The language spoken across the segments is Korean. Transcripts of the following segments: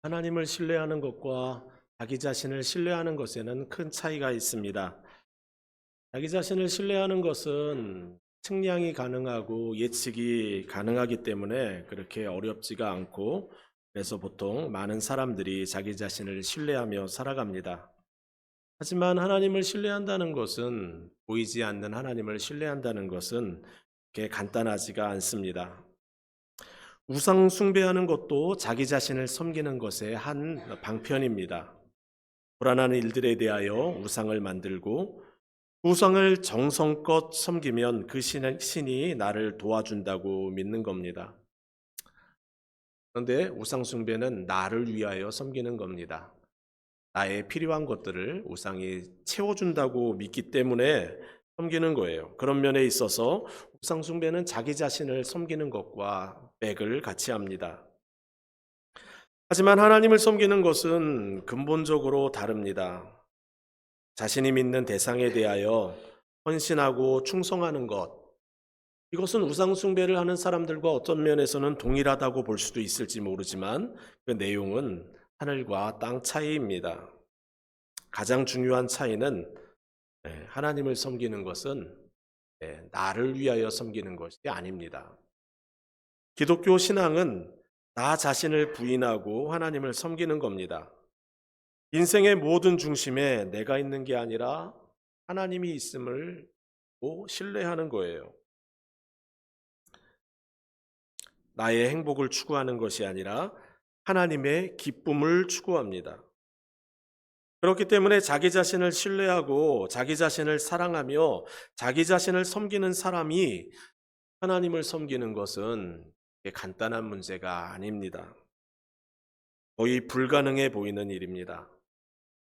하나님을 신뢰하는 것과 자기 자신을 신뢰하는 것에는 큰 차이가 있습니다. 자기 자신을 신뢰하는 것은 측량이 가능하고 예측이 가능하기 때문에 그렇게 어렵지가 않고, 그래서 보통 많은 사람들이 자기 자신을 신뢰하며 살아갑니다. 하지만 하나님을 신뢰한다는 것은, 보이지 않는 하나님을 신뢰한다는 것은 그렇게 간단하지가 않습니다. 우상 숭배하는 것도 자기 자신을 섬기는 것의 한 방편입니다. 불안한 일들에 대하여 우상을 만들고 우상을 정성껏 섬기면 그 신이 나를 도와준다고 믿는 겁니다. 그런데 우상 숭배는 나를 위하여 섬기는 겁니다. 나의 필요한 것들을 우상이 채워준다고 믿기 때문에 섬기는 거예요. 그런 면에 있어서 우상 숭배는 자기 자신을 섬기는 것과 맥을 같이 합니다. 하지만 하나님을 섬기는 것은 근본적으로 다릅니다. 자신이 믿는 대상에 대하여 헌신하고 충성하는 것, 이것은 우상 숭배를 하는 사람들과 어떤 면에서는 동일하다고 볼 수도 있을지 모르지만 그 내용은 하늘과 땅 차이입니다. 가장 중요한 차이는 하나님을 섬기는 것은 나를 위하여 섬기는 것이 아닙니다. 기독교 신앙은 나 자신을 부인하고 하나님을 섬기는 겁니다. 인생의 모든 중심에 내가 있는 게 아니라 하나님이 있음을 신뢰하는 거예요. 나의 행복을 추구하는 것이 아니라 하나님의 기쁨을 추구합니다. 그렇기 때문에 자기 자신을 신뢰하고 자기 자신을 사랑하며 자기 자신을 섬기는 사람이 하나님을 섬기는 것은 간단한 문제가 아닙니다. 거의 불가능해 보이는 일입니다.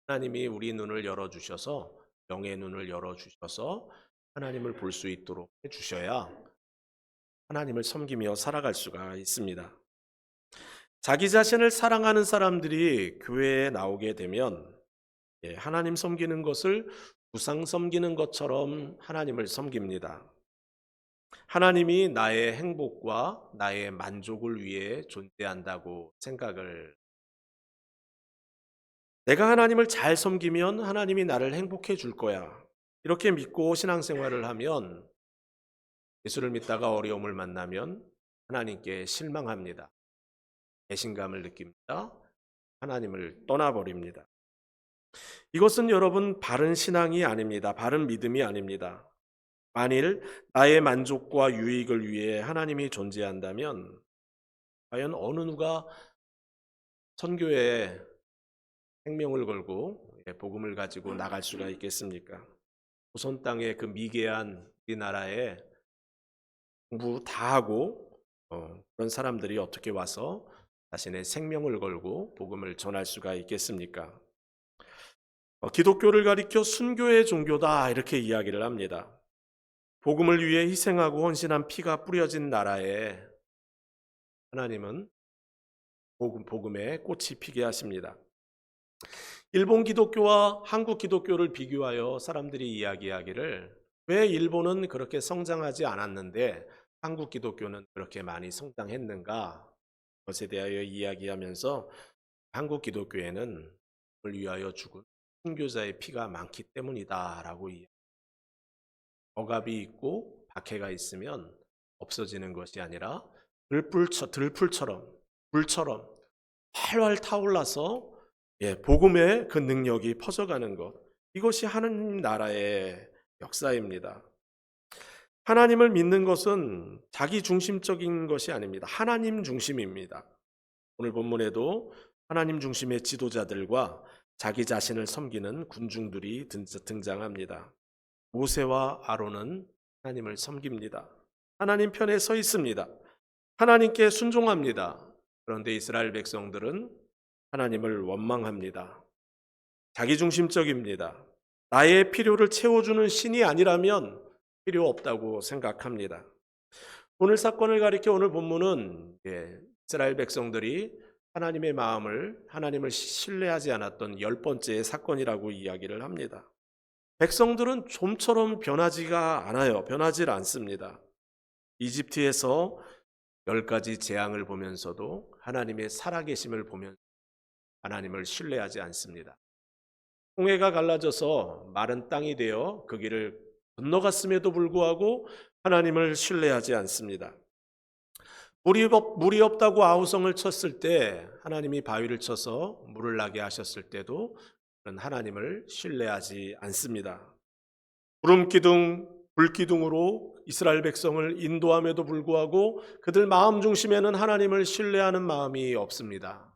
하나님이 우리 눈을 열어주셔서, 영의 눈을 열어주셔서 하나님을 볼 수 있도록 해주셔야 하나님을 섬기며 살아갈 수가 있습니다. 자기 자신을 사랑하는 사람들이 교회에 나오게 되면 하나님 섬기는 것을 우상 섬기는 것처럼 하나님을 섬깁니다. 하나님이 나의 행복과 나의 만족을 위해 존재한다고 생각을, 내가 하나님을 잘 섬기면 하나님이 나를 행복해 줄 거야, 이렇게 믿고 신앙생활을 하면 예수를 믿다가 어려움을 만나면 하나님께 실망합니다. 배신감을 느낍니다. 하나님을 떠나버립니다. 이것은 여러분 바른 신앙이 아닙니다. 바른 믿음이 아닙니다. 만일 나의 만족과 유익을 위해 하나님이 존재한다면 과연 어느 누가 선교에 생명을 걸고 복음을 가지고 나갈 수가 있겠습니까? 조선 땅의 그 미개한 우리나라에 공부 다 하고 그런 사람들이 어떻게 와서 자신의 생명을 걸고 복음을 전할 수가 있겠습니까? 기독교를 가리켜 순교의 종교다, 이렇게 이야기를 합니다. 복음을 위해 희생하고 헌신한 피가 뿌려진 나라에 하나님은 복음의 꽃이 피게 하십니다. 일본 기독교와 한국 기독교를 비교하여 사람들이 이야기하기를, 왜 일본은 그렇게 성장하지 않았는데 한국 기독교는 그렇게 많이 성장했는가? 그것에 대하여 이야기하면서 한국 기독교에는 그를 위하여 죽은 순교자의 피가 많기 때문이다라고 이야기합니다. 억압이 있고 박해가 있으면 없어지는 것이 아니라 들풀처럼 불처럼 활활 타올라서 복음의 그 능력이 퍼져가는 것, 이것이 하나님 나라의 역사입니다. 하나님을 믿는 것은 자기 중심적인 것이 아닙니다. 하나님 중심입니다. 오늘 본문에도 하나님 중심의 지도자들과 자기 자신을 섬기는 군중들이 등장합니다. 모세와 아론은 하나님을 섬깁니다. 하나님 편에 서 있습니다. 하나님께 순종합니다. 그런데 이스라엘 백성들은 하나님을 원망합니다. 자기중심적입니다. 나의 필요를 채워주는 신이 아니라면 필요 없다고 생각합니다. 오늘 사건을 가리켜 오늘 본문은 이스라엘 백성들이 하나님을 신뢰하지 않았던 10번째 사건이라고 이야기를 합니다. 백성들은 좀처럼 변하지가 않아요. 변하지 않습니다. 이집트에서 10가지 재앙을 보면서도 하나님의 살아계심을 보면서 하나님을 신뢰하지 않습니다. 홍해가 갈라져서 마른 땅이 되어 그 길을 건너갔음에도 불구하고 하나님을 신뢰하지 않습니다. 물이 없다고 아우성을 쳤을 때, 하나님이 바위를 쳐서 물을 나게 하셨을 때도 그런 하나님을 신뢰하지 않습니다. 구름기둥, 불기둥으로 이스라엘 백성을 인도함에도 불구하고 그들 마음 중심에는 하나님을 신뢰하는 마음이 없습니다.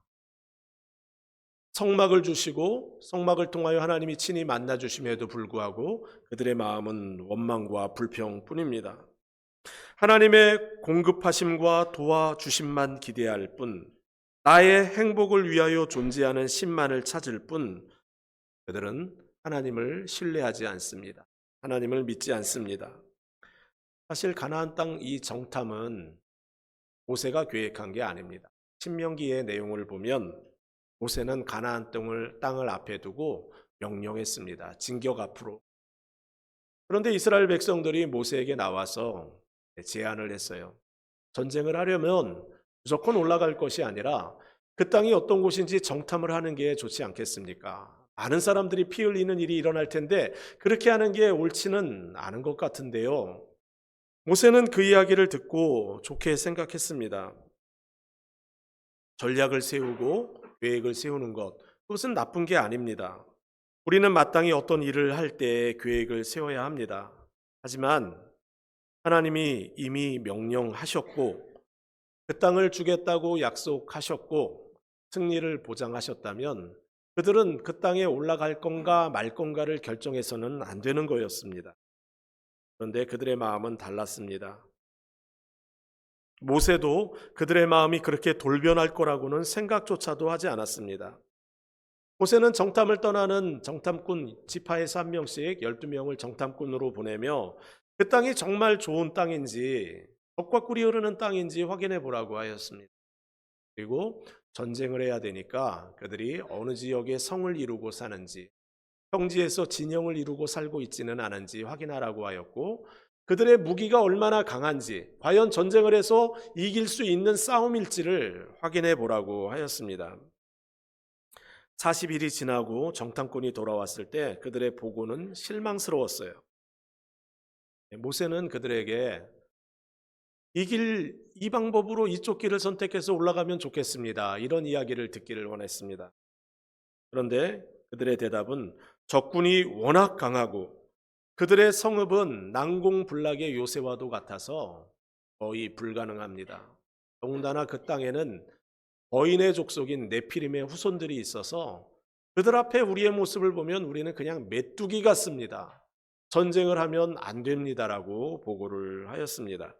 성막을 주시고 성막을 통하여 하나님이 친히 만나 주심에도 불구하고 그들의 마음은 원망과 불평뿐입니다. 하나님의 공급하심과 도와주심만 기대할 뿐, 나의 행복을 위하여 존재하는 신만을 찾을 뿐, 그들은 하나님을 신뢰하지 않습니다. 하나님을 믿지 않습니다. 사실 가나안 땅 이 정탐은 모세가 계획한 게 아닙니다. 신명기의 내용을 보면 모세는 가나안 땅을 앞에 두고 명령했습니다. 진격 앞으로. 그런데 이스라엘 백성들이 모세에게 나와서 제안을 했어요. 전쟁을 하려면 무조건 올라갈 것이 아니라 그 땅이 어떤 곳인지 정탐을 하는 게 좋지 않겠습니까? 많은 사람들이 피 흘리는 일이 일어날 텐데 그렇게 하는 게 옳지는 않은 것 같은데요. 모세는 그 이야기를 듣고 좋게 생각했습니다. 전략을 세우고 계획을 세우는 것, 그것은 나쁜 게 아닙니다. 우리는 마땅히 어떤 일을 할 때 계획을 세워야 합니다. 하지만 하나님이 이미 명령하셨고 그 땅을 주겠다고 약속하셨고 승리를 보장하셨다면 그들은 그 땅에 올라갈 건가 말 건가를 결정해서는 안 되는 거였습니다. 그런데 그들의 마음은 달랐습니다. 모세도 그들의 마음이 그렇게 돌변할 거라고는 생각조차도 하지 않았습니다. 모세는 정탐을 떠나는 정탐꾼 지파에서 한 명씩 12명을 정탐꾼으로 보내며 그 땅이 정말 좋은 땅인지 젖과 꿀이 흐르는 땅인지 확인해 보라고 하였습니다. 그리고 전쟁을 해야 되니까 그들이 어느 지역에 성을 이루고 사는지, 평지에서 진영을 이루고 살고 있지는 않은지 확인하라고 하였고, 그들의 무기가 얼마나 강한지, 과연 전쟁을 해서 이길 수 있는 싸움일지를 확인해 보라고 하였습니다. 40일이 지나고 정탐꾼이 돌아왔을 때 그들의 보고는 실망스러웠어요. 모세는 그들에게 이 방법으로 이쪽 길을 선택해서 올라가면 좋겠습니다. 이런 이야기를 듣기를 원했습니다. 그런데 그들의 대답은 적군이 워낙 강하고 그들의 성읍은 난공불락의 요새와도 같아서 거의 불가능합니다. 더군다나 그 땅에는 거인의 족속인 네피림의 후손들이 있어서 그들 앞에 우리의 모습을 보면 우리는 그냥 메뚜기 같습니다. 전쟁을 하면 안 됩니다라고 보고를 하였습니다.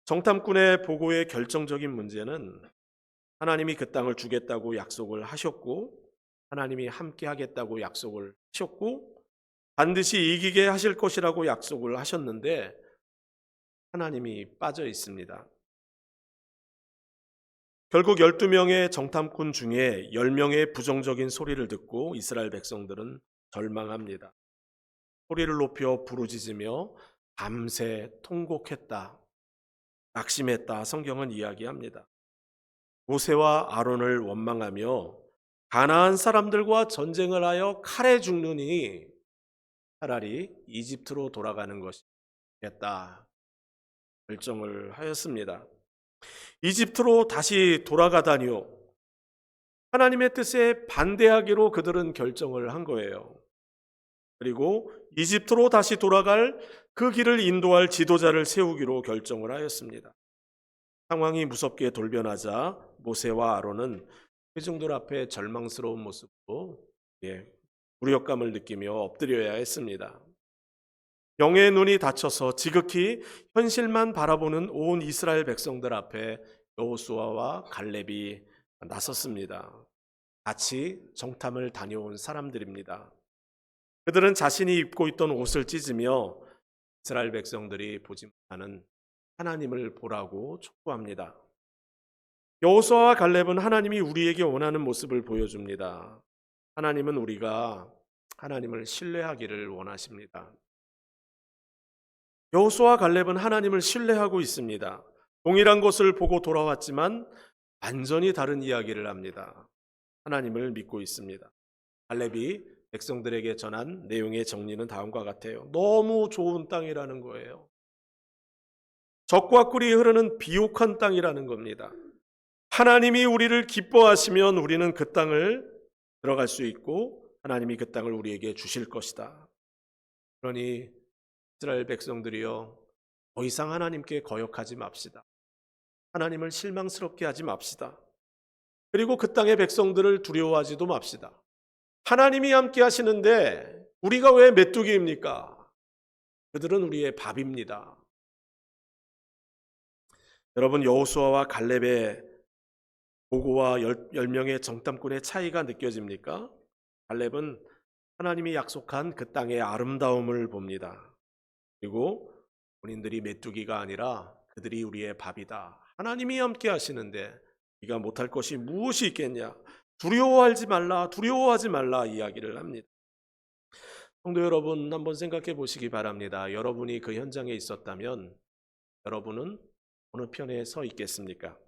정탐꾼의 보고의 결정적인 문제는 하나님이 그 땅을 주겠다고 약속을 하셨고 하나님이 함께 하겠다고 약속을 하셨고 반드시 이기게 하실 것이라고 약속을 하셨는데 하나님이 빠져 있습니다. 결국 12명의 정탐꾼 중에 10명의 부정적인 소리를 듣고 이스라엘 백성들은 절망합니다. 소리를 높여 부르짖으며 밤새 통곡했다, 낙심했다 성경은 이야기합니다. 모세와 아론을 원망하며 가나안 사람들과 전쟁을 하여 칼에 죽느니 차라리 이집트로 돌아가는 것이 겠다 결정을 하였습니다. 이집트로 다시 돌아가다니요. 하나님의 뜻에 반대하기로 그들은 결정을 한 거예요. 그리고 이집트로 다시 돌아갈 그 길을 인도할 지도자를 세우기로 결정을 하였습니다. 상황이 무섭게 돌변하자 모세와 아론은 회중들 앞에 절망스러운 모습으로 무력감을 느끼며 엎드려야 했습니다. 영의 눈이 닫혀서 지극히 현실만 바라보는 온 이스라엘 백성들 앞에 여호수아와 갈렙이 나섰습니다. 같이 정탐을 다녀온 사람들입니다. 그들은 자신이 입고 있던 옷을 찢으며 이스라엘 백성들이 보지 못하는 하나님을 보라고 촉구합니다. 여호수아와 갈렙은 하나님이 우리에게 원하는 모습을 보여줍니다. 하나님은 우리가 하나님을 신뢰하기를 원하십니다. 여호수아와 갈렙은 하나님을 신뢰하고 있습니다. 동일한 것을 보고 돌아왔지만 완전히 다른 이야기를 합니다. 하나님을 믿고 있습니다. 갈렙이 백성들에게 전한 내용의 정리는 다음과 같아요. 너무 좋은 땅이라는 거예요. 젖과 꿀이 흐르는 비옥한 땅이라는 겁니다. 하나님이 우리를 기뻐하시면 우리는 그 땅을 들어갈 수 있고 하나님이 그 땅을 우리에게 주실 것이다. 그러니 이스라엘 백성들이여, 더 이상 하나님께 거역하지 맙시다. 하나님을 실망스럽게 하지 맙시다. 그리고 그 땅의 백성들을 두려워하지도 맙시다. 하나님이 함께 하시는데 우리가 왜 메뚜기입니까? 그들은 우리의 밥입니다. 여러분, 여호수아와 갈렙의 보고와 10명의 정탐꾼의 차이가 느껴집니까? 갈렙은 하나님이 약속한 그 땅의 아름다움을 봅니다. 그리고 본인들이 메뚜기가 아니라 그들이 우리의 밥이다. 하나님이 함께 하시는데 네가 못할 것이 무엇이 있겠냐? 두려워하지 말라 이야기를 합니다. 성도 여러분, 한번 생각해 보시기 바랍니다. 여러분이 그 현장에 있었다면 여러분은 어느 편에 서 있겠습니까?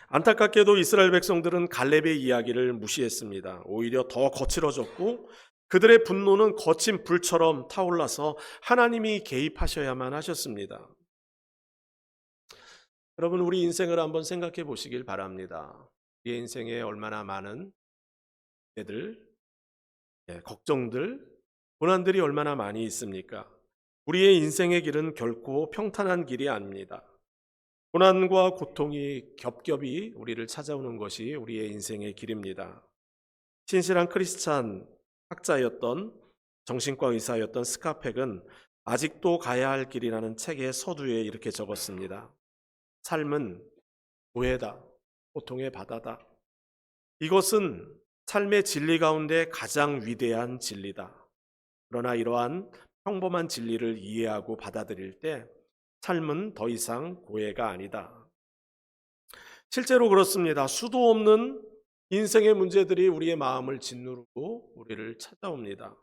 안타깝게도 이스라엘 백성들은 갈렙의 이야기를 무시했습니다. 오히려 더 거칠어졌고 그들의 분노는 거친 불처럼 타올라서 하나님이 개입하셔야만 하셨습니다. 여러분, 우리 인생을 한번 생각해 보시길 바랍니다. 우리의 인생에 얼마나 많은 애들, 걱정들, 고난들이 얼마나 많이 있습니까? 우리의 인생의 길은 결코 평탄한 길이 아닙니다. 고난과 고통이 겹겹이 우리를 찾아오는 것이 우리의 인생의 길입니다. 신실한 크리스찬 학자였던 정신과 의사였던 스카펙은 아직도 가야 할 길이라는 책의 서두에 이렇게 적었습니다. 삶은 고해다, 고통의 바다다. 이것은 삶의 진리 가운데 가장 위대한 진리다. 그러나 이러한 평범한 진리를 이해하고 받아들일 때 삶은 더 이상 고해가 아니다. 실제로 그렇습니다. 수도 없는 인생의 문제들이 우리의 마음을 짓누르고 우리를 찾아옵니다.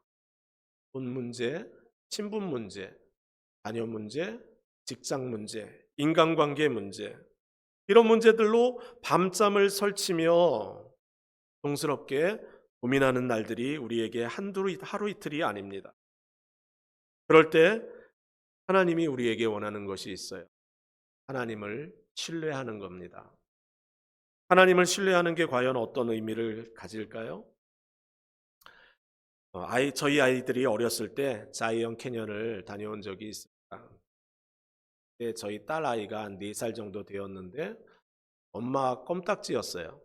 돈 문제, 신분 문제, 자녀 문제, 직장 문제, 인간관계 문제, 이런 문제들로 밤잠을 설치며 동스럽게 고민하는 날들이 우리에게 하루 이틀이 아닙니다. 그럴 때 하나님이 우리에게 원하는 것이 있어요. 하나님을 신뢰하는 겁니다. 하나님을 신뢰하는 게 과연 어떤 의미를 가질까요? 저희 아이들이 어렸을 때 자이언 캐년을 다녀온 적이 있습니다. 그때 저희 딸 아이가 한 4살 정도 되었는데 엄마 껌딱지였어요.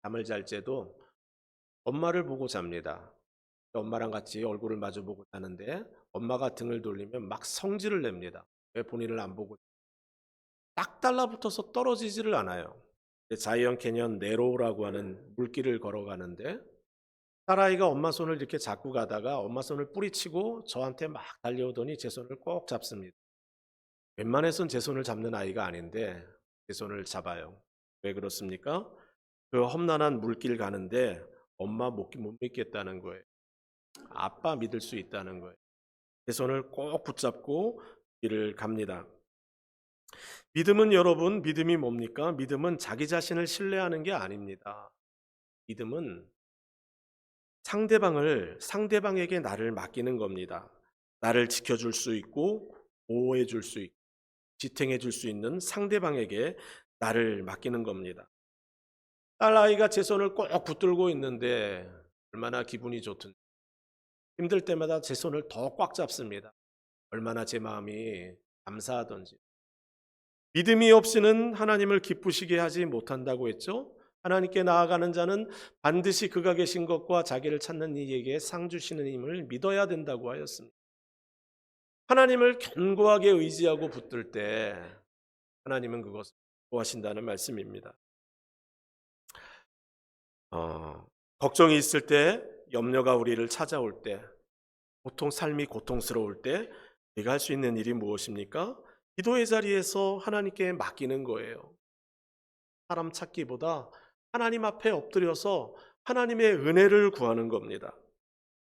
잠을 잘 때도 엄마를 보고 잡니다. 엄마랑 같이 얼굴을 마주보고 자는데 엄마가 등을 돌리면 막 성질을 냅니다. 왜 본인을 안 보고? 딱 달라붙어서 떨어지지를 않아요. 자이언 캐년 네로우라고 하는 물길을 걸어가는데 딸아이가 엄마 손을 이렇게 잡고 가다가 엄마 손을 뿌리치고 저한테 막 달려오더니 제 손을 꼭 잡습니다. 웬만해선 제 손을 잡는 아이가 아닌데 제 손을 잡아요. 왜 그렇습니까? 그 험난한 물길 가는데 엄마 못 믿겠다는 거예요. 아빠 믿을 수 있다는 거예요. 제 손을 꼭 붙잡고 길을 갑니다. 믿음은 여러분, 믿음이 뭡니까? 믿음은 자기 자신을 신뢰하는 게 아닙니다. 믿음은 상대방에게 나를 맡기는 겁니다. 나를 지켜줄 수 있고 보호해 줄 수 있고 지탱해 줄 수 있는 상대방에게 나를 맡기는 겁니다. 딸아이가 제 손을 꼭 붙들고 있는데 얼마나 기분이 좋든지 힘들 때마다 제 손을 더 꽉 잡습니다. 얼마나 제 마음이 감사하던지. 믿음이 없이는 하나님을 기쁘시게 하지 못한다고 했죠. 하나님께 나아가는 자는 반드시 그가 계신 것과 자기를 찾는 이에게 상 주시는 힘을 믿어야 된다고 하였습니다. 하나님을 견고하게 의지하고 붙들 때 하나님은 그것을 도와신다는 말씀입니다. 걱정이 있을 때, 염려가 우리를 찾아올 때, 삶이 고통스러울 때 우리가 할 수 있는 일이 무엇입니까? 기도의 자리에서 하나님께 맡기는 거예요. 사람 찾기보다 하나님 앞에 엎드려서 하나님의 은혜를 구하는 겁니다.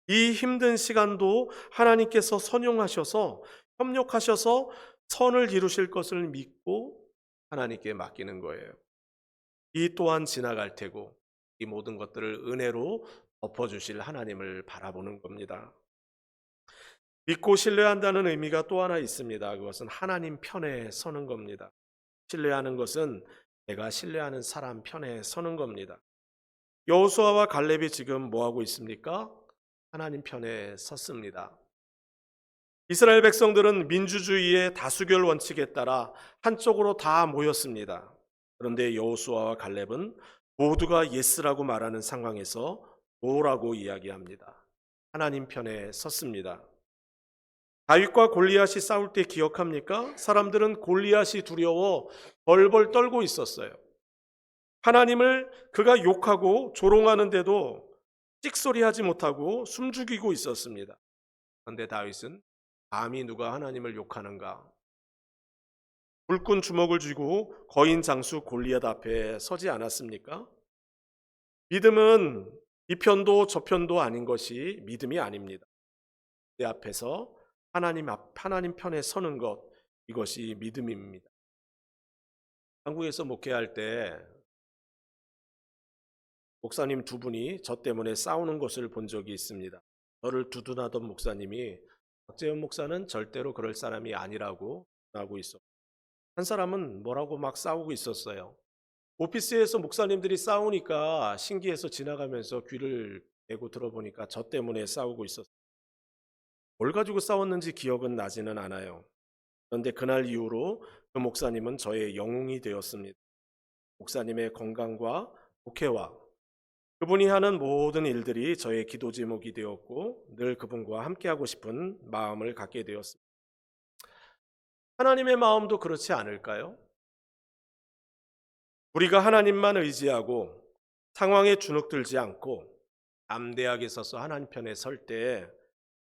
이 힘든 시간도 하나님께서 선용하셔서 협력하셔서 선을 이루실 것을 믿고 하나님께 맡기는 거예요. 이 또한 지나갈 테고 이 모든 것들을 은혜로 덮어주실 하나님을 바라보는 겁니다. 믿고 신뢰한다는 의미가 또 하나 있습니다. 그것은 하나님 편에 서는 겁니다. 신뢰하는 것은 내가 신뢰하는 사람 편에 서는 겁니다. 여호수아와 갈렙이 지금 뭐 하고 있습니까? 하나님 편에 섰습니다. 이스라엘 백성들은 민주주의의 다수결 원칙에 따라 한쪽으로 다 모였습니다. 그런데 여호수아와 갈렙은 모두가 예스라고 말하는 상황에서 노라고 이야기합니다. 하나님 편에 섰습니다. 다윗과 골리앗이 싸울 때 기억합니까? 사람들은 골리앗이 두려워 벌벌 떨고 있었어요. 하나님을 그가 욕하고 조롱하는데도 찍소리하지 못하고 숨죽이고 있었습니다. 그런데 다윗은 감히 누가 하나님을 욕하는가? 불끈 주먹을 쥐고 거인 장수 골리앗 앞에 서지 않았습니까? 믿음은 이 편도 저 편도 아닌 것이 믿음이 아닙니다. 내 앞에서 하나님 편에 서는 것, 이것이 믿음입니다. 한국에서 목회할 때 목사님 두 분이 저 때문에 싸우는 것을 본 적이 있습니다. 저를 두둔하던 목사님이 박재현 목사는 절대로 그럴 사람이 아니라고 하고 있었고, 한 사람은 뭐라고 막 싸우고 있었어요. 오피스에서 목사님들이 싸우니까 신기해서 지나가면서 귀를 대고 들어보니까 저 때문에 싸우고 있었어요. 뭘 가지고 싸웠는지 기억은 나지는 않아요. 그런데 그날 이후로 그 목사님은 저의 영웅이 되었습니다. 목사님의 건강과 목회와 그분이 하는 모든 일들이 저의 기도 제목이 되었고 늘 그분과 함께하고 싶은 마음을 갖게 되었습니다. 하나님의 마음도 그렇지 않을까요? 우리가 하나님만 의지하고 상황에 주눅들지 않고 담대하게 서서 하나님 편에 설 때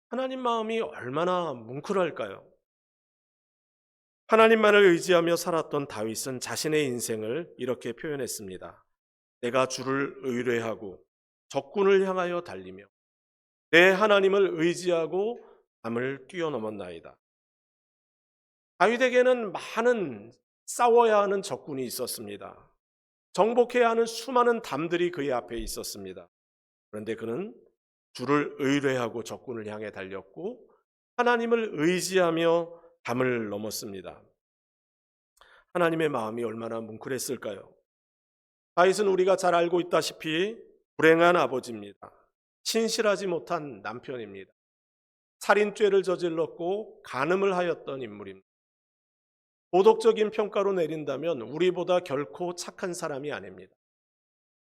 하나님 마음이 얼마나 뭉클할까요? 하나님만을 의지하며 살았던 다윗은 자신의 인생을 이렇게 표현했습니다. 내가 주를 의뢰하고 적군을 향하여 달리며 내 하나님을 의지하고 담을 뛰어넘었나이다. 다윗에게는 많은 싸워야 하는 적군이 있었습니다. 정복해야 하는 수많은 담들이 그의 앞에 있었습니다. 그런데 그는 주를 의뢰하고 적군을 향해 달렸고 하나님을 의지하며 담을 넘었습니다. 하나님의 마음이 얼마나 뭉클했을까요? 다윗은 우리가 잘 알고 있다시피 불행한 아버지입니다. 신실하지 못한 남편입니다. 살인죄를 저질렀고 간음을 하였던 인물입니다. 도덕적인 평가로 내린다면 우리보다 결코 착한 사람이 아닙니다.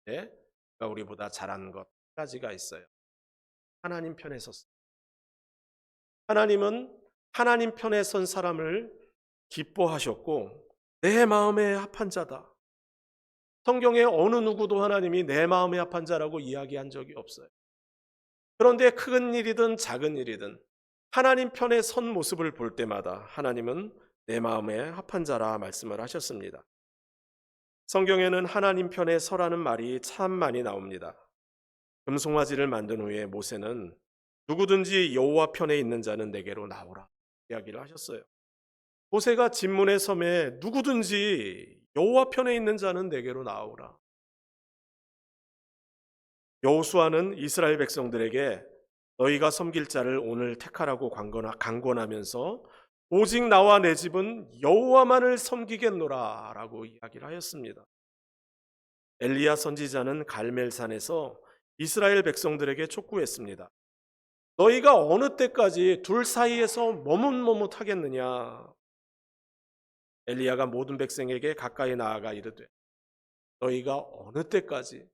네? 그러니까 우리보다 잘한 것 한 가지가 있어요. 하나님 편에 섰습니다. 하나님은 하나님 편에 선 사람을 기뻐하셨고 내 마음에 합한 자다. 성경에 어느 누구도 하나님이 내 마음에 합한 자라고 이야기한 적이 없어요. 그런데 큰 일이든 작은 일이든 하나님 편에 선 모습을 볼 때마다 하나님은 내 마음에 합한 자라 말씀을 하셨습니다. 성경에는 하나님 편에 서라는 말이 참 많이 나옵니다. 금송아지를 만든 후에 모세는 누구든지 여호와 편에 있는 자는 내게로 나오라 이야기를 하셨어요. 모세가 진문의 섬에 누구든지 여호와 편에 있는 자는 내게로 나오라. 여호수아는 이스라엘 백성들에게 너희가 섬길 자를 오늘 택하라고 강권하면서 오직 나와 내 집은 여호와만을 섬기겠노라라고 이야기를 하였습니다. 엘리야 선지자는 갈멜산에서 이스라엘 백성들에게 촉구했습니다. 너희가 어느 때까지 둘 사이에서 머뭇머뭇하겠느냐? 엘리야가 모든 백성에게 가까이 나아가 이르되 너희가 어느 때까지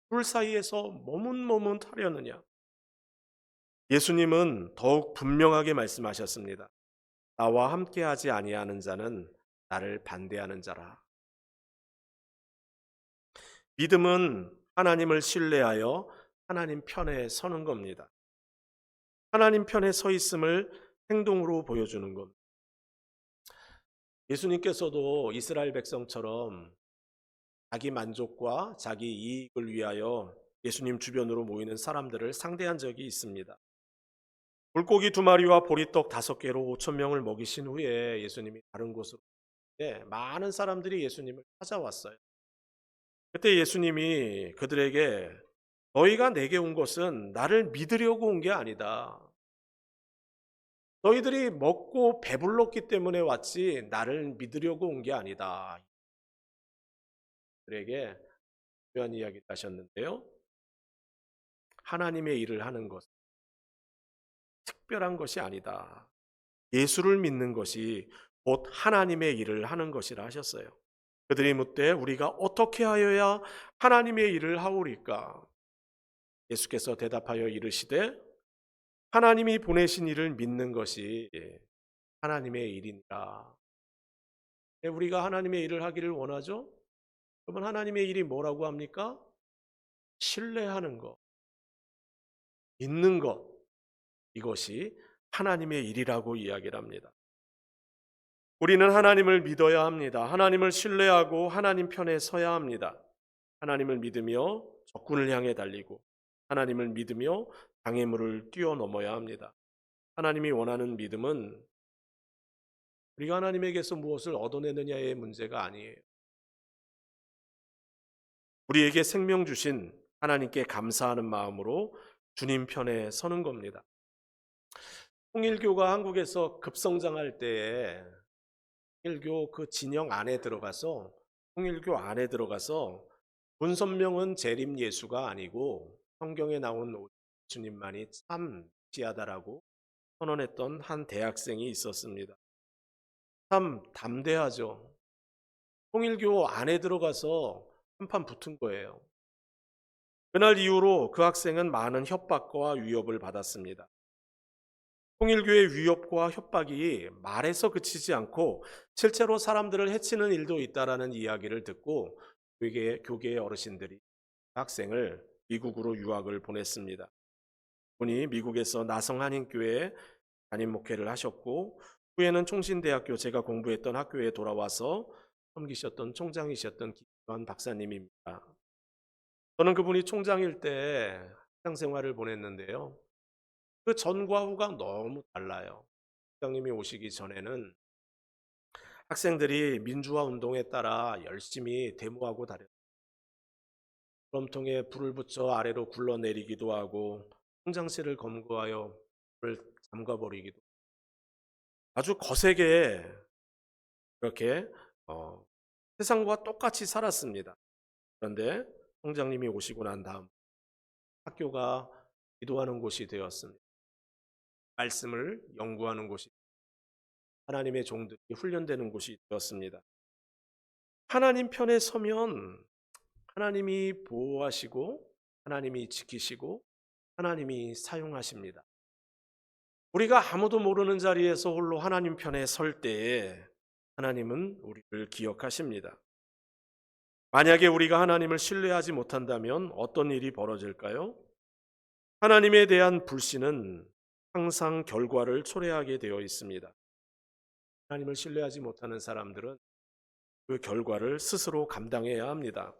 둘 사이에서 머뭇머뭇하려느냐? 예수님은 더욱 분명하게 말씀하셨습니다. 나와 함께하지 아니하는 자는 나를 반대하는 자라. 믿음은 하나님을 신뢰하여 하나님 편에 서는 겁니다. 하나님 편에 서 있음을 행동으로 보여주는 겁니다. 예수님께서도 이스라엘 백성처럼 자기 만족과 자기 이익을 위하여 예수님 주변으로 모이는 사람들을 상대한 적이 있습니다. 물고기 2마리와 보리떡 5개로 5,000명을 먹이신 후에 예수님이 다른 곳으로 많은 사람들이 예수님을 찾아왔어요. 그때 예수님이 그들에게 너희가 내게 온 것은 나를 믿으려고 온 게 아니다. 너희들이 먹고 배불렀기 때문에 왔지 나를 믿으려고 온 게 아니다. 그들에게 중요한 이야기를 하셨는데요. 하나님의 일을 하는 것은 특별한 것이 아니다. 예수를 믿는 것이 곧 하나님의 일을 하는 것이라 하셨어요. 그들이 묻되 우리가 어떻게 하여야 하나님의 일을 하오리까? 예수께서 대답하여 이르시되 하나님이 보내신 이를 믿는 것이 하나님의 일이니라. 우리가 하나님의 일을 하기를 원하죠? 그러면 하나님의 일이 뭐라고 합니까? 신뢰하는 것, 믿는 것, 이것이 하나님의 일이라고 이야기를 합니다. 우리는 하나님을 믿어야 합니다. 하나님을 신뢰하고 하나님 편에 서야 합니다. 하나님을 믿으며 적군을 향해 달리고 하나님을 믿으며 장애물을 뛰어넘어야 합니다. 하나님이 원하는 믿음은 우리가 하나님에게서 무엇을 얻어내느냐의 문제가 아니에요. 우리에게 생명 주신 하나님께 감사하는 마음으로 주님 편에 서는 겁니다. 통일교가 한국에서 급성장할 때에 통일교 그 진영 안에 들어가서 통일교 안에 들어가서 문선명은 재림 예수가 아니고 성경에 나온 예수님만이 참 지하다라고 선언했던 한 대학생이 있었습니다. 참 담대하죠. 통일교 안에 들어가서 한판 붙은 거예요. 그날 이후로 그 학생은 많은 협박과 위협을 받았습니다. 통일교의 위협과 협박이 말에서 그치지 않고 실제로 사람들을 해치는 일도 있다라는 이야기를 듣고 교계의 어르신들이 학생을 미국으로 유학을 보냈습니다. 분이 미국에서 나성한인교회에 담임 목회를 하셨고 후에는 총신대학교 제가 공부했던 학교에 돌아와서 섬기셨던 총장이셨던 김환 박사님입니다. 저는 그분이 총장일 때 학장 생활을 보냈는데요. 그 전과 후가 너무 달라요. 총장님이 오시기 전에는 학생들이 민주화 운동에 따라 열심히 데모하고 다녔어요. 드럼통에 불을 붙여 아래로 굴러내리기도 하고 총장실을 검거하여 불을 잠가버리기도 아주 거세게 그렇게 세상과 똑같이 살았습니다. 그런데 총장님이 오시고 난 다음 학교가 기도하는 곳이 되었습니다. 말씀을 연구하는 곳이 하나님의 종들이 훈련되는 곳이 되었습니다. 하나님 편에 서면 하나님이 보호하시고 하나님이 지키시고 하나님이 사용하십니다. 우리가 아무도 모르는 자리에서 홀로 하나님 편에 설 때에 하나님은 우리를 기억하십니다. 만약에 우리가 하나님을 신뢰하지 못한다면 어떤 일이 벌어질까요? 하나님에 대한 불신은 항상 결과를 초래하게 되어 있습니다. 하나님을 신뢰하지 못하는 사람들은 그 결과를 스스로 감당해야 합니다.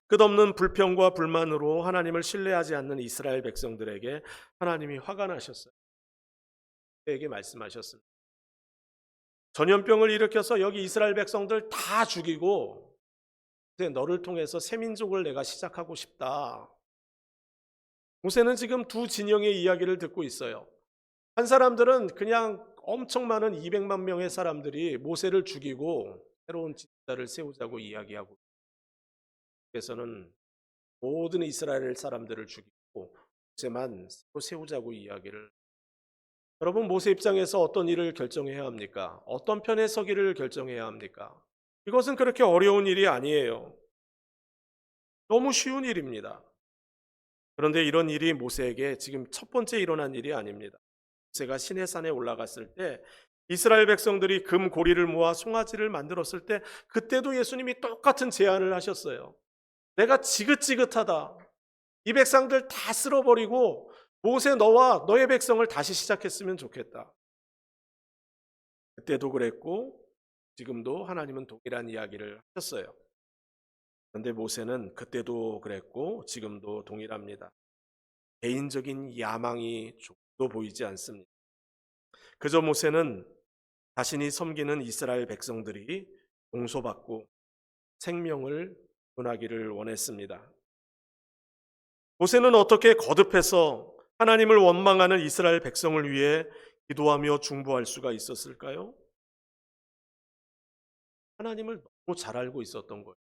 끝없는 불평과 불만으로 하나님을 신뢰하지 않는 이스라엘 백성들에게 하나님이 화가 나셨어요. 그에게 말씀하셨습니다. 전염병을 일으켜서 여기 이스라엘 백성들 다 죽이고 이제 너를 통해서 새 민족을 내가 시작하고 싶다. 모세는 지금 두 진영의 이야기를 듣고 있어요. 한 사람들은 그냥 엄청 많은 200만 명의 사람들이 모세를 죽이고 새로운 지도자를 세우자고 이야기하고 그래서는 모든 이스라엘 사람들을 죽이고 모세만 새로 세우자고 이야기를 여러분 모세 입장에서 어떤 일을 결정해야 합니까? 어떤 편에 서기를 결정해야 합니까? 이것은 그렇게 어려운 일이 아니에요. 너무 쉬운 일입니다. 그런데 이런 일이 모세에게 지금 첫 번째 일어난 일이 아닙니다. 모세가 시내산에 올라갔을 때 이스라엘 백성들이 금 고리를 모아 송아지를 만들었을 때 그때도 예수님이 똑같은 제안을 하셨어요. 내가 지긋지긋하다. 이 백성들 다 쓸어버리고 모세 너와 너의 백성을 다시 시작했으면 좋겠다. 그때도 그랬고 지금도 하나님은 동일한 이야기를 하셨어요. 그런데 모세는 그때도 그랬고 지금도 동일합니다. 개인적인 야망이 조금도 보이지 않습니다. 그저 모세는 자신이 섬기는 이스라엘 백성들이 용서받고 생명을 표현하기를 원했습니다. 모세는 어떻게 거듭해서 하나님을 원망하는 이스라엘 백성을 위해 기도하며 중보할 수가 있었을까요? 하나님을 너무 잘 알고 있었던 거예요.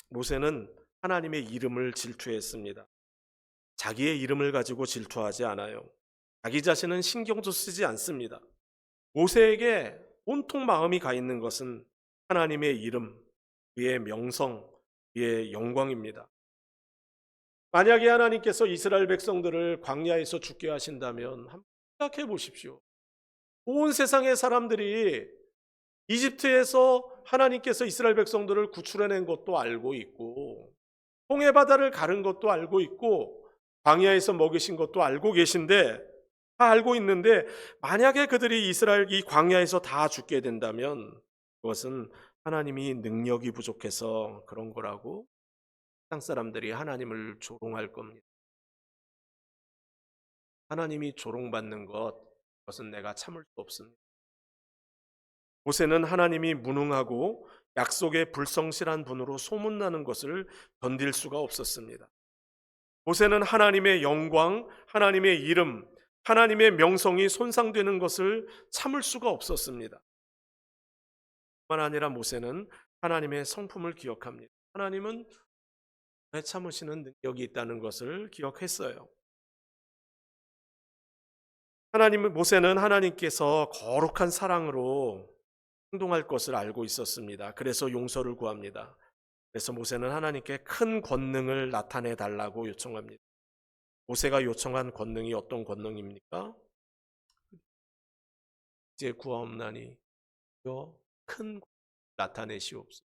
모세는 하나님의 이름을 질투했습니다. 자기의 이름을 가지고 질투하지 않아요. 자기 자신은 신경도 쓰지 않습니다. 모세에게 온통 마음이 가 있는 것은 하나님의 이름, 그의 명성, 그의 영광입니다. 만약에 하나님께서 이스라엘 백성들을 광야에서 죽게 하신다면 한번 생각해 보십시오. 온 세상의 사람들이 이집트에서 하나님께서 이스라엘 백성들을 구출해낸 것도 알고 있고, 홍해 바다를 가른 것도 알고 있고, 광야에서 먹이신 것도 알고 계신데, 다 알고 있는데, 만약에 그들이 이스라엘 이 광야에서 다 죽게 된다면 그것은 하나님이 능력이 부족해서 그런 거라고 세상 사람들이 하나님을 조롱할 겁니다. 하나님이 조롱받는 그것은 내가 참을 수 없습니다. 모세는 하나님이 무능하고 약속에 불성실한 분으로 소문나는 것을 견딜 수가 없었습니다. 모세는 하나님의 영광, 하나님의 이름, 하나님의 명성이 손상되는 것을 참을 수가 없었습니다. 뿐만 아니라 모세는 하나님의 성품을 기억합니다. 하나님은 오래 참으시는 능력이 있다는 것을 기억했어요. 모세는 하나님께서 거룩한 사랑으로 행동할 것을 알고 있었습니다. 그래서 용서를 구합니다. 그래서 모세는 하나님께 큰 권능을 나타내 달라고 요청합니다. 모세가 요청한 권능이 어떤 권능입니까? 이제 구하옵나니 큰 나타내시옵소서.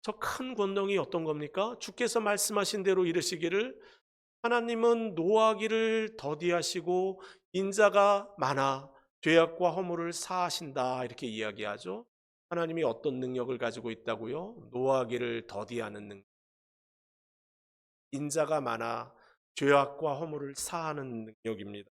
저 큰 권능이 어떤 겁니까? 주께서 말씀하신 대로 이르시기를 하나님은 노하기를 더디하시고 인자가 많아 죄악과 허물을 사하신다 이렇게 이야기하죠. 하나님이 어떤 능력을 가지고 있다고요? 노하기를 더디하는 능력. 인자가 많아 죄악과 허물을 사하는 능력입니다.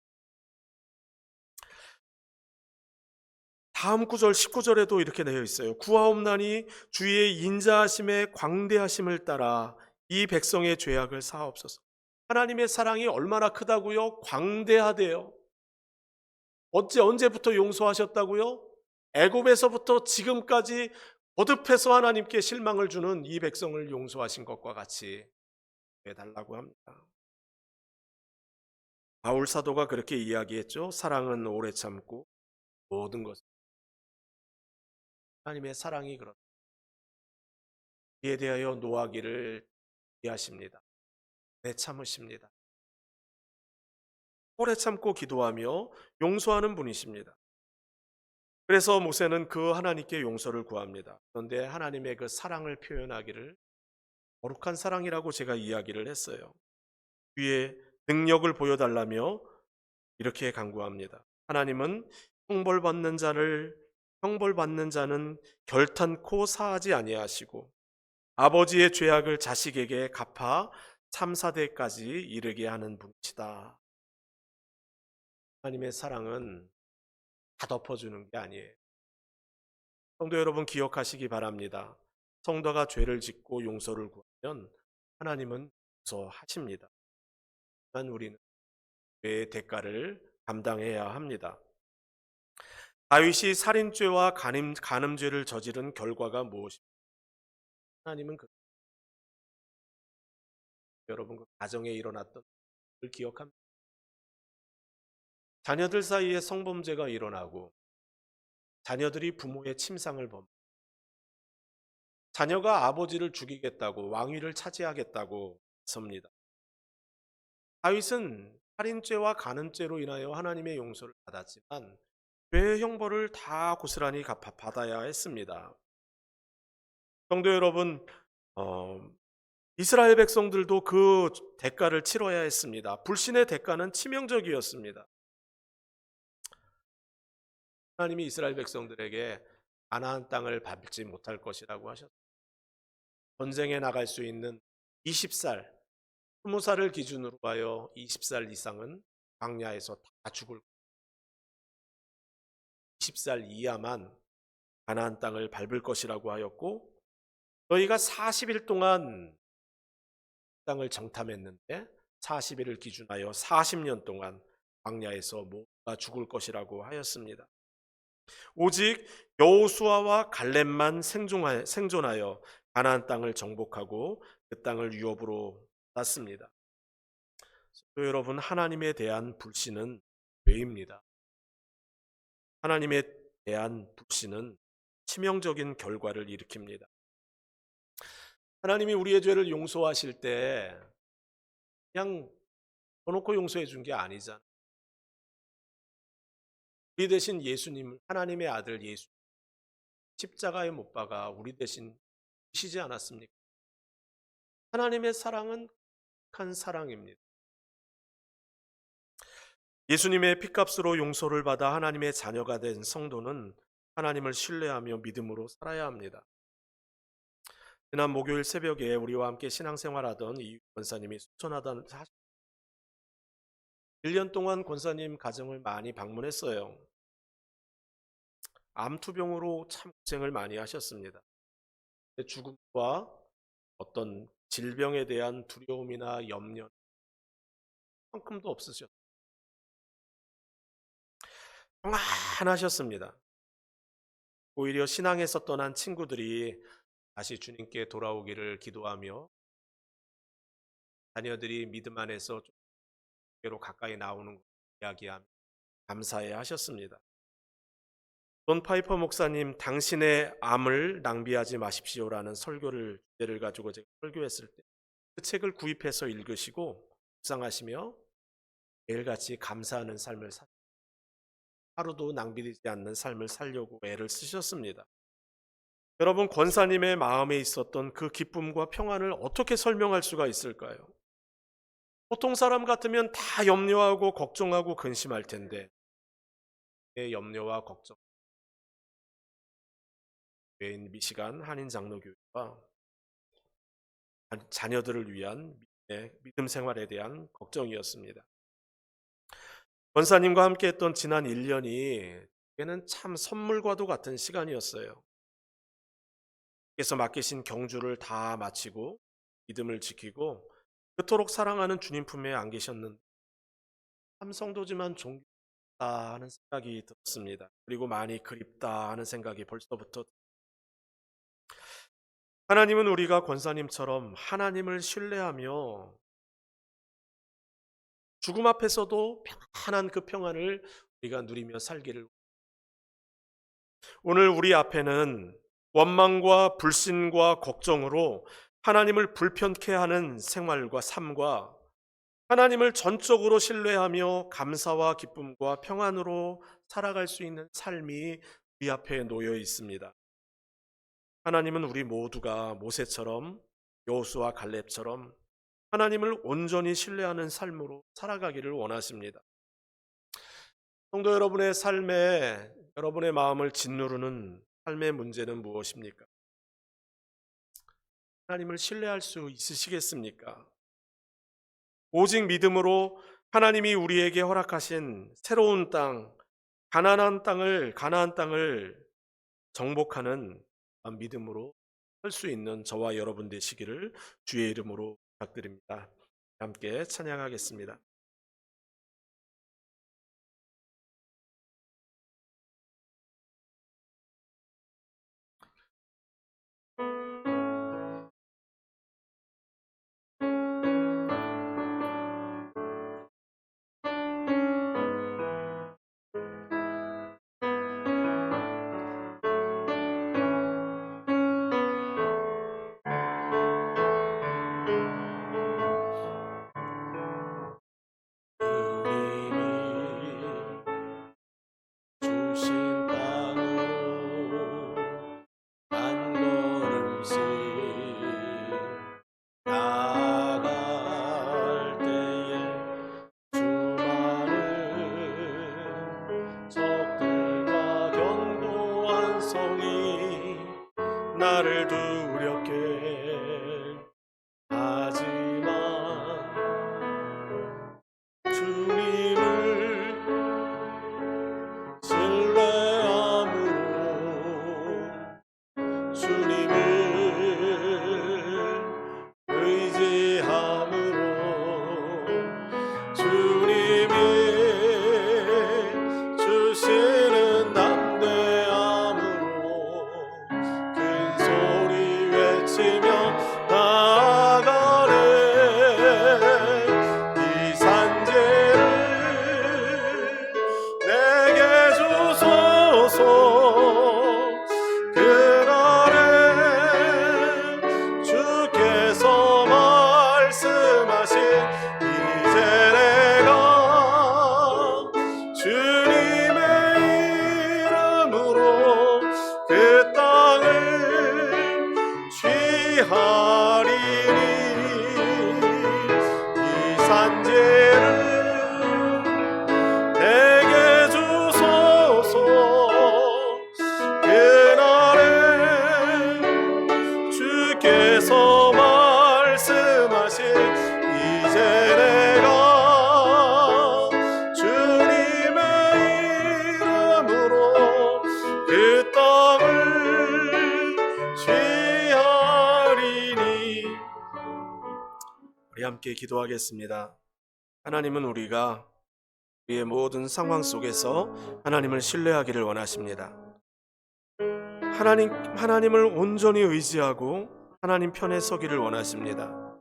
다음 구절 19절에도 이렇게 되어 있어요. 구하옵나니 주의 인자하심의 광대하심을 따라 이 백성의 죄악을 사하옵소서. 하나님의 사랑이 얼마나 크다고요? 광대하대요. 언제부터 용서하셨다고요? 애굽에서부터 지금까지 거듭해서 하나님께 실망을 주는 이 백성을 용서하신 것과 같이 해달라고 합니다. 바울 사도가 그렇게 이야기했죠. 사랑은 오래 참고 모든 것. 하나님의 사랑이 그렇다. 이에 대하여 노하기를 이해하십니다. 내 참으십니다. 오래 참고 기도하며 용서하는 분이십니다. 그래서 모세는 그 하나님께 용서를 구합니다. 그런데 하나님의 그 사랑을 표현하기를 거룩한 사랑이라고 제가 이야기를 했어요. 위에 능력을 보여달라며 이렇게 간구합니다. 하나님은 형벌받는 자는 결탄코 사하지 아니하시고 아버지의 죄악을 자식에게 갚아 참사대까지 이르게 하는 분이시다. 하나님의 사랑은 다 덮어주는 게 아니에요. 성도 여러분 기억하시기 바랍니다. 성도가 죄를 짓고 용서를 구하면 하나님은 용서하십니다. 하지만 우리는 죄의 대가를 감당해야 합니다. 다윗이 살인죄와 간음죄를 저지른 결과가 무엇입니까? 하나님은 여러분 그 가정에 일어났던 걸 기억합니다. 자녀들 사이에 성범죄가 일어나고 자녀들이 부모의 침상을 범. 자녀가 아버지를 죽이겠다고 왕위를 차지하겠다고 섭니다. 다윗은 살인죄와 간음죄로 인하여 하나님의 용서를 받았지만 죄의 형벌을 다 고스란히 받아야 했습니다. 성도 여러분, 이스라엘 백성들도 그 대가를 치러야 했습니다. 불신의 대가는 치명적이었습니다. 하나님이 이스라엘 백성들에게 가나안 땅을 밟지 못할 것이라고 하셨습니다. 전쟁에 나갈 수 있는 20살, 20살을 기준으로 하여 20살 이상은 광야에서 다 죽을 20살 이하만 가나안 땅을 밟을 것이라고 하였고, 너희가 40일 동안 땅을 정탐했는데 40일을 기준하여 40년 동안 광야에서 모두가 죽을 것이라고 하였습니다. 오직 여호수아와 갈렙만 생존하여 가나안 땅을 정복하고 그 땅을 유업으로 받았습니다. 또 여러분, 하나님에 대한 불신은 죄입니다. 하나님에 대한 불신은 치명적인 결과를 일으킵니다. 하나님이 우리의 죄를 용서하실 때 그냥 써놓고 용서해 준 게 아니잖아요. 우리 대신 예수님, 하나님의 아들 예수 십자가에 못 박아 우리 대신 죽으시지 않았습니까? 하나님의 사랑은 큰 사랑입니다. 예수님의 핏값으로 용서를 받아 하나님의 자녀가 된 성도는 하나님을 신뢰하며 믿음으로 살아야 합니다. 지난 목요일 새벽에 우리와 함께 신앙생활하던 이 권사님이 수천하던 1년 동안 권사님 가정을 많이 방문했어요. 암투병으로 참 고생을 많이 하셨습니다. 죽음과 어떤 질병에 대한 두려움이나 염려 만큼도 없으셨어요. 평안하셨습니다. 오히려 신앙에서 떠난 친구들이 다시 주님께 돌아오기를 기도하며 자녀들이 믿음 안에서 주께로 가까이 나오는 것을 이야기하며 감사해 하셨습니다. 존 파이퍼 목사님, 당신의 암을 낭비하지 마십시오라는 주제를 가지고 제가 설교했을 때 그 책을 구입해서 읽으시고 묵상하시며 매일같이 감사하는 삶을 하루도 낭비되지 않는 삶을 살려고 애를 쓰셨습니다. 여러분, 권사님의 마음에 있었던 그 기쁨과 평안을 어떻게 설명할 수가 있을까요? 보통 사람 같으면 다 염려하고 걱정하고 근심할 텐데 내 염려와 걱정, 교회인 미시간 한인 장로교회와 자녀들을 위한 믿음 생활에 대한 걱정이었습니다. 권사님과 함께 했던 지난 1년이 그게는 참 선물과도 같은 시간이었어요. 께서 맡기신 경주를 다 마치고 믿음을 지키고 그토록 사랑하는 주님 품에 안기셨는데 참 성도지만 존귀하다 하는 생각이 들었습니다. 그리고 많이 그립다 하는 생각이 벌써부터. 하나님은 우리가 권사님처럼 하나님을 신뢰하며 죽음 앞에서도 평안한 그 평안을 우리가 누리며 살기를. 오늘 우리 앞에는 원망과 불신과 걱정으로 하나님을 불편케 하는 생활과 삶과 하나님을 전적으로 신뢰하며 감사와 기쁨과 평안으로 살아갈 수 있는 삶이 우리 앞에 놓여 있습니다. 하나님은 우리 모두가 모세처럼 여호수아 갈렙처럼 하나님을 온전히 신뢰하는 삶으로 살아가기를 원하십니다. 성도 여러분의 삶에 여러분의 마음을 짓누르는 삶의 문제는 무엇입니까? 하나님을 신뢰할 수 있으시겠습니까? 오직 믿음으로 하나님이 우리에게 허락하신 새로운 땅, 가나안 땅을 정복하는 믿음으로 할 수 있는 저와 여러분 되시기를 주의 이름으로 부탁드립니다. 함께 찬양하겠습니다. 주신 땅으로 한 걸음씩 나갈 때에 수많은 적들과 견고한 성이 나를 두렵게 하지만 주님을 신뢰함으로 함께 기도하겠습니다. 하나님은 우리가 우리의 모든 상황 속에서 하나님을 신뢰하기를 원하십니다. 하나님을 온전히 의지하고 하나님 편에 서기를 원하십니다.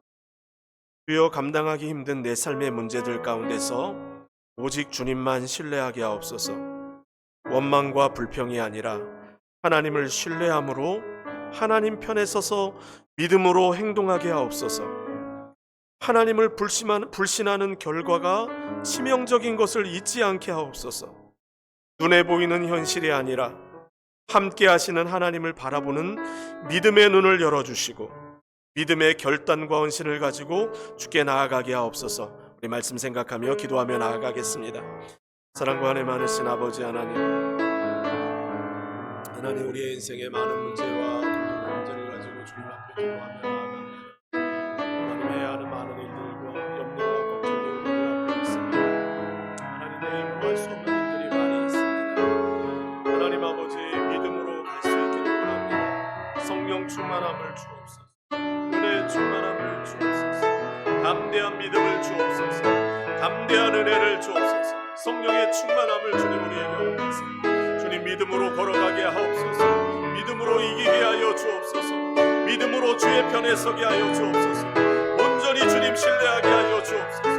주여, 감당하기 힘든 내 삶의 문제들 가운데서 오직 주님만 신뢰하게 하옵소서. 원망과 불평이 아니라 하나님을 신뢰함으로 하나님 편에 서서 믿음으로 행동하게 하옵소서. 하나님을 불신하는 결과가 치명적인 것을 잊지 않게 하옵소서. 눈에 보이는 현실이 아니라 함께 하시는 하나님을 바라보는 믿음의 눈을 열어주시고 믿음의 결단과 헌신을 가지고 주께 나아가게 하옵소서. 우리 말씀 생각하며 기도하며 나아가겠습니다. 사랑과 은혜 많으신 아버지 하나님, 우리의 인생의 많은 문제와 고통의 문제를 가지고 주님 앞에 기도하며 나아갑니다. 하나님, 해야 하는 많은 일들과 염려와 걱정이 우리 앞에 있습니다. 하나님, 내 힘으로 할 수 없는 일들이 많이 있습니다. 하나님 아버지, 믿음으로 갈 수 있기를 원합니다. 성령 충만함을 주옵소서. 은혜의 충만함을 주옵소서. 담대한 믿음을 주옵소서. 담대한 은혜를 주옵소서. 성령의 충만함을 주님 우리에게 허락하세요. 주님, 믿음으로 걸어가게 하옵소서. 믿음으로 이기게 하여 주옵소서. 믿음으로 주의 편에 서게 하여 주옵소서. 온전히 주님 신뢰하게 하여 주옵소서.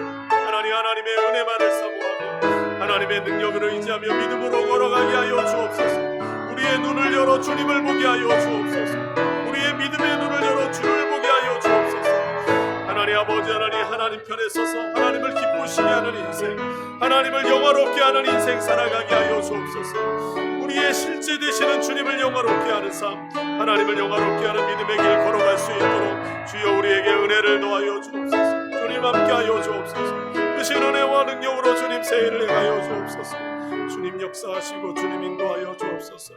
하나님의 은혜만을 사모하며 하나님의 능력을 의지하며 믿음으로 걸어가게 하여 주옵소서. 우리의 눈을 열어 주님을 보게 하여 주옵소서. 우리의 믿음의 눈을 열어 주를 보게 하여 주옵소서. 하나님 아버지, 하나님 편에 서서 하나님을 기쁘시게 하는 인생, 하나님을 영화롭게 하는 인생 살아가게 하여 주옵소서. 우리의 실제 되시는 주님을 영화롭게 하는 삶, 하나님을 영화롭게 하는 믿음의 길 걸어갈 수 있도록 주여 우리에게 은혜를 더하여 주옵소서. 주님 함께 하여 주옵소서. 크신 은혜와 능력으로 주님 세일을 행하여 주옵소서. 주님 역사하시고 주님 인도하여 주옵소서.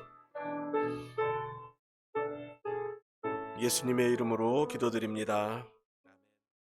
예수님의 이름으로 기도드립니다.